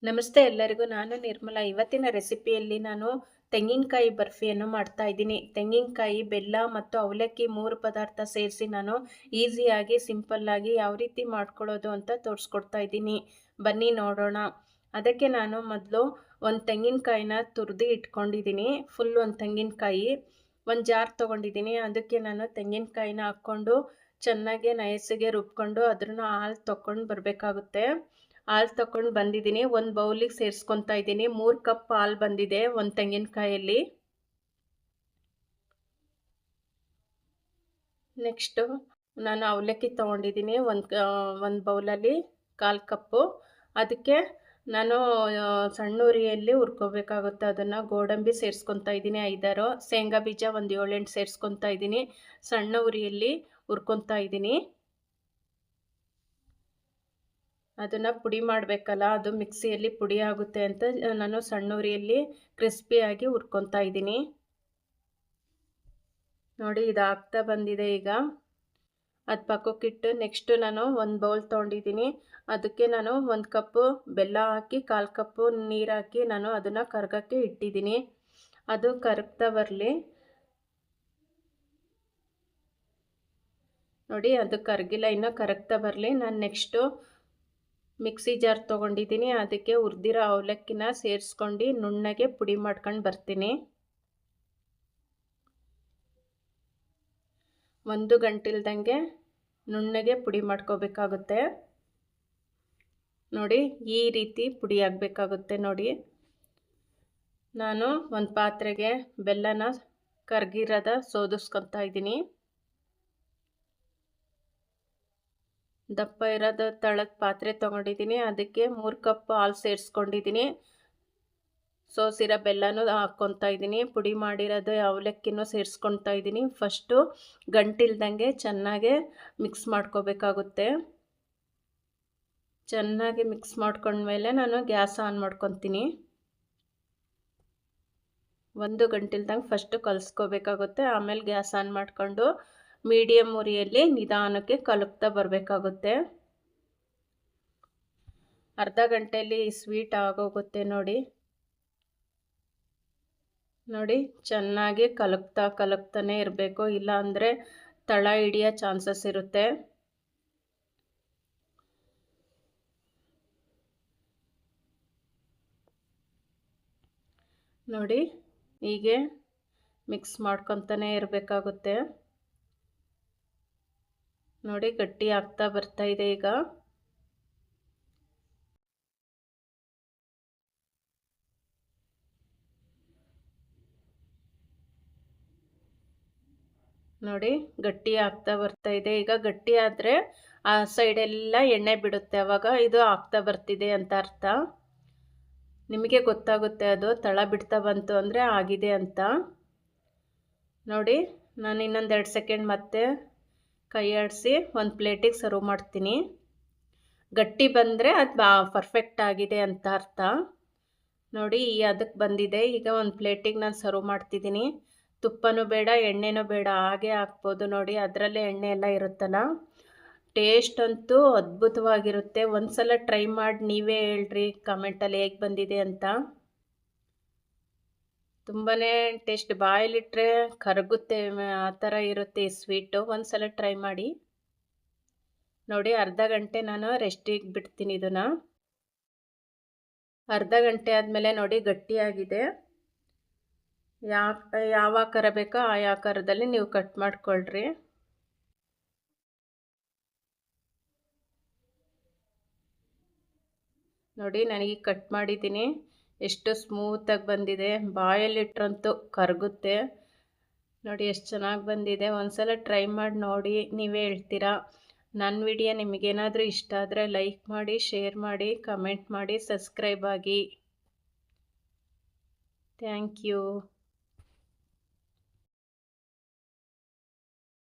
ನಮಸ್ತೆ ಎಲ್ಲರಿಗೂ. ನಾನು ನಿರ್ಮಲಾ. ಇವತ್ತಿನ ರೆಸಿಪಿಯಲ್ಲಿ ನಾನು ತೆಂಗಿನಕಾಯಿ ಬರ್ಫಿಯನ್ನು ಮಾಡ್ತಾ ಇದ್ದೀನಿ. ತೆಂಗಿನಕಾಯಿ, ಬೆಲ್ಲ ಮತ್ತು ಅವಲಕ್ಕಿ 3 ಪದಾರ್ಥ ಸೇರಿಸಿ ನಾನು ಈಸಿಯಾಗಿ ಸಿಂಪಲ್ಲಾಗಿ ಯಾವ ರೀತಿ ಮಾಡ್ಕೊಳ್ಳೋದು ಅಂತ ತೋರಿಸ್ಕೊಡ್ತಾ ಇದ್ದೀನಿ. ಬನ್ನಿ ನೋಡೋಣ. ಅದಕ್ಕೆ ನಾನು ಮೊದಲು ಒಂದು ತೆಂಗಿನಕಾಯಿನ ತುರಿದು ಇಟ್ಕೊಂಡಿದ್ದೀನಿ. ಫುಲ್ ಒಂದು ತೆಂಗಿನಕಾಯಿ ಒಂದು ಜಾರ್ ತೊಗೊಂಡಿದ್ದೀನಿ. ಅದಕ್ಕೆ ನಾನು ತೆಂಗಿನಕಾಯಿನ ಹಾಕ್ಕೊಂಡು ಚೆನ್ನಾಗಿ ನಯಸ್ಸಿಗೆ ರುಬ್ಕೊಂಡು ಅದ್ರನ್ನ ಹಾಲು ತೊಗೊಂಡು ಬರಬೇಕಾಗುತ್ತೆ. ಹಾಲು ತಗೊಂಡು ಬಂದಿದ್ದೀನಿ. ಒಂದು ಬೌಲಿಗೆ ಸೇರಿಸ್ಕೊತಾ ಇದ್ದೀನಿ. 3 ಕಪ್ ಹಾಲು ಬಂದಿದೆ ಒಂದು ತೆಂಗಿನಕಾಯಲ್ಲಿ. ನೆಕ್ಸ್ಟು ನಾನು ಅವಲಕ್ಕಿ ತೊಗೊಂಡಿದ್ದೀನಿ ಒಂದು ಬೌಲಲ್ಲಿ 1/4 ಕಪ್ಪು. ಅದಕ್ಕೆ ನಾನು ಸಣ್ಣ ಉರಿಯಲ್ಲಿ ಹುರ್ಕೋಬೇಕಾಗುತ್ತೆ. ಅದನ್ನು ಗೋಡಂಬಿ ಸೇರಿಸ್ಕೊತಾ ಇದ್ದೀನಿ 5-6, ಶೇಂಗಾ ಬೀಜ ಒಂದು 7-8 ಸೇರಿಸ್ಕೊತಾ ಇದ್ದೀನಿ. ಸಣ್ಣ ಉರಿಯಲ್ಲಿ ಹುರ್ಕೊತಾ ಇದ್ದೀನಿ. ಅದನ್ನು ಪುಡಿ ಮಾಡಬೇಕಲ್ಲ, ಅದು ಮಿಕ್ಸಿಯಲ್ಲಿ ಪುಡಿ ಆಗುತ್ತೆ ಅಂತ ನಾನು ಸಣ್ಣ ಉರಿಯಲ್ಲಿ ಕ್ರಿಸ್ಪಿಯಾಗಿ ಹುರ್ಕೊತಾ ಇದ್ದೀನಿ. ನೋಡಿ, ಇದು ಆಗ್ತಾ ಬಂದಿದೆ. ಈಗ ಅದು ಪಕ್ಕಕ್ಕಿಟ್ಟು ನೆಕ್ಸ್ಟು ನಾನು ಒಂದು ಬೌಲ್ ತೊಗೊಂಡಿದ್ದೀನಿ. ಅದಕ್ಕೆ ನಾನು 1 ಕಪ್ಪು ಬೆಲ್ಲ ಹಾಕಿ 1/4 ಕಪ್ಪು ನೀರು ಹಾಕಿ ನಾನು ಅದನ್ನು ಕರಗಕ್ಕೆ ಇಟ್ಟಿದ್ದೀನಿ. ಅದು ಕರಗ್ತಾ ಬರಲಿ. ನೋಡಿ, ಅದು ಕರಗಿಲ್ಲ, ಇನ್ನೂ ಕರಗ್ತಾ ಬರಲಿ. ನಾನು ನೆಕ್ಸ್ಟು ಮಿಕ್ಸಿ ಜಾರ್ ತೊಗೊಂಡಿದ್ದೀನಿ. ಅದಕ್ಕೆ ಹುರಿದಿರೋ ಅವಲಕ್ಕಿನ ಸೇರಿಸ್ಕೊಂಡು ನುಣ್ಣಗೆ ಪುಡಿ ಮಾಡ್ಕೊಂಡು ಬರ್ತೀನಿ. 1 ಗಂಟಿಲ್ದಂಗೆ ನುಣ್ಣಗೆ ಪುಡಿ ಮಾಡ್ಕೋಬೇಕಾಗುತ್ತೆ. ನೋಡಿ, ಈ ರೀತಿ ಪುಡಿ ಆಗಬೇಕಾಗುತ್ತೆ. ನೋಡಿ, ನಾನು ಒಂದು ಪಾತ್ರೆಗೆ ಬೆಲ್ಲನ ಕರಗಿರೋದ ಸೋದಿಸ್ಕೊತಾ ಇದ್ದೀನಿ. ದಪ್ಪ ಇರೋದು ತಳದ ಪಾತ್ರೆ ತೊಗೊಂಡಿದ್ದೀನಿ. ಅದಕ್ಕೆ 3 ಕಪ್ ಹಾಲು ಸೇರಿಸ್ಕೊಂಡಿದ್ದೀನಿ. ಸೋಸಿರೋ ಬೆಲ್ಲನೂ ಹಾಕ್ಕೊತಾ ಇದ್ದೀನಿ. ಪುಡಿ ಮಾಡಿರೋದು ಅವಲಕ್ಕಿನೂ ಸೇರಿಸ್ಕೊತಾ ಇದ್ದೀನಿ. ಫಸ್ಟು ಗಂಟಿಲ್ದಂಗೆ ಚೆನ್ನಾಗೆ ಮಿಕ್ಸ್ ಮಾಡ್ಕೋಬೇಕಾಗುತ್ತೆ. ಚೆನ್ನಾಗಿ ಮಿಕ್ಸ್ ಮಾಡ್ಕೊಂಡ್ಮೇಲೆ ನಾನು ಗ್ಯಾಸ್ ಆನ್ ಮಾಡ್ಕೊತೀನಿ. 1 ಗಂಟಿಲ್ದಂಗೆ ಫಸ್ಟು ಕಲಿಸ್ಕೋಬೇಕಾಗುತ್ತೆ. ಆಮೇಲೆ ಗ್ಯಾಸ್ ಆನ್ ಮಾಡಿಕೊಂಡು ಮೀಡಿಯಮ್ ಉರಿಯಲ್ಲಿ ನಿಧಾನಕ್ಕೆ ಕಲಕ್ತಾ ಬರಬೇಕಾಗುತ್ತೆ. ಅರ್ಧ ಗಂಟೆಯಲ್ಲಿ ಸ್ವೀಟ್ ಆಗೋಗುತ್ತೆ. ನೋಡಿ, ಚೆನ್ನಾಗಿ ಕಲಕ್ತಾನೆ ಇರಬೇಕು, ಇಲ್ಲ ಅಂದರೆ ತಳ ಹಿಡಿಯೋ ಚಾನ್ಸಸ್ ಇರುತ್ತೆ. ನೋಡಿ, ಹೀಗೆ ಮಿಕ್ಸ್ ಮಾಡ್ಕೊತಾನೆ ಇರಬೇಕಾಗುತ್ತೆ. ನೋಡಿ, ಗಟ್ಟಿ ಆಗ್ತಾ ಬರ್ತಾ ಇದೆ. ಈಗ ನೋಡಿ, ಗಟ್ಟಿ ಆಗ್ತಾ ಬರ್ತಾ ಇದೆ. ಈಗ ಗಟ್ಟಿ ಆದರೆ ಆ ಸೈಡೆಲ್ಲ ಎಣ್ಣೆ ಬಿಡುತ್ತೆ, ಆವಾಗ ಇದು ಆಗ್ತಾ ಬರ್ತಿದೆ ಅಂತ ಅರ್ಥ. ನಿಮಗೆ ಗೊತ್ತಾಗುತ್ತೆ, ಅದು ತಳ ಬಿಡ್ತಾ ಬಂತು ಅಂದರೆ ಆಗಿದೆ ಅಂತ. ನೋಡಿ, ನಾನು ಇನ್ನೊಂದು 2 ಸೆಕೆಂಡ್ ಮತ್ತೆ ಕೈ ಆಡಿಸಿ ಒಂದು ಪ್ಲೇಟಿಗೆ ಸರ್ವ್ ಮಾಡ್ತೀನಿ. ಗಟ್ಟಿ ಬಂದರೆ ಅದು ಪರ್ಫೆಕ್ಟ್ ಆಗಿದೆ ಅಂತ ಅರ್ಥ. ನೋಡಿ, ಅದಕ್ಕೆ ಬಂದಿದೆ. ಈಗ ಒಂದು ಪ್ಲೇಟಿಗೆ ನಾನು ಸರ್ವ್ ಮಾಡ್ತಿದ್ದೀನಿ. ತುಪ್ಪನೂ ಬೇಡ, ಎಣ್ಣೆನೂ ಬೇಡ, ಹಾಗೆ ಹಾಕ್ಬೋದು. ನೋಡಿ, ಅದರಲ್ಲೇ ಎಣ್ಣೆ ಎಲ್ಲ ಇರುತ್ತಲ್ಲ. ಟೇಸ್ಟ್ ಅಂತೂ ಅದ್ಭುತವಾಗಿರುತ್ತೆ. ಒಂದು ಸಲ ಟ್ರೈ ಮಾಡಿ ನೀವೇ ಹೇಳ್ರಿ ಕಮೆಂಟಲ್ಲಿ ಹೇಗೆ ಬಂದಿದೆ ಅಂತ. ತುಂಬಾ ಟೇಸ್ಟ್, ಬಾಯಲ್ಲಿಟ್ಟರೆ ಕರಗುತ್ತೆ, ಆ ಥರ ಇರುತ್ತೆ ಈ ಸ್ವೀಟು. ಒಂದು ಸಲ ಟ್ರೈ ಮಾಡಿ. ನೋಡಿ, ಅರ್ಧ ಗಂಟೆ ನಾನು ರೆಸ್ಟಿಗೆ ಬಿಡ್ತೀನಿ ಇದನ್ನು. ಅರ್ಧ ಗಂಟೆ ಆದಮೇಲೆ ನೋಡಿ, ಗಟ್ಟಿಯಾಗಿದೆ. ಯಾವ ಆಕಾರ ಬೇಕೋ ಆ ಆಕಾರದಲ್ಲಿ ನೀವು ಕಟ್ ಮಾಡ್ಕೊಳ್ರಿ. ನೋಡಿ, ನನಗೆ ಕಟ್ ಮಾಡಿದ್ದೀನಿ. ಎಷ್ಟು ಸ್ಮೂತಾಗಿ ಬಂದಿದೆ. ಬಾಯಲ್ಲಿಟ್ರಂತೂ ಕರಗುತ್ತೆ. ನೋಡಿ, ಎಷ್ಟು ಚೆನ್ನಾಗಿ ಬಂದಿದೆ. ಒಂದ್ಸಲ ಟ್ರೈ ಮಾಡಿ ನೋಡಿ, ನೀವೇ ಹೇಳ್ತೀರಾ. ನನ್ನ ವಿಡಿಯೋ ನಿಮಗೇನಾದರೂ ಇಷ್ಟ ಆದರೆ ಲೈಕ್ ಮಾಡಿ, ಶೇರ್ ಮಾಡಿ, ಕಮೆಂಟ್ ಮಾಡಿ, ಸಬ್ಸ್ಕ್ರೈಬ್ ಆಗಿ. Thank you.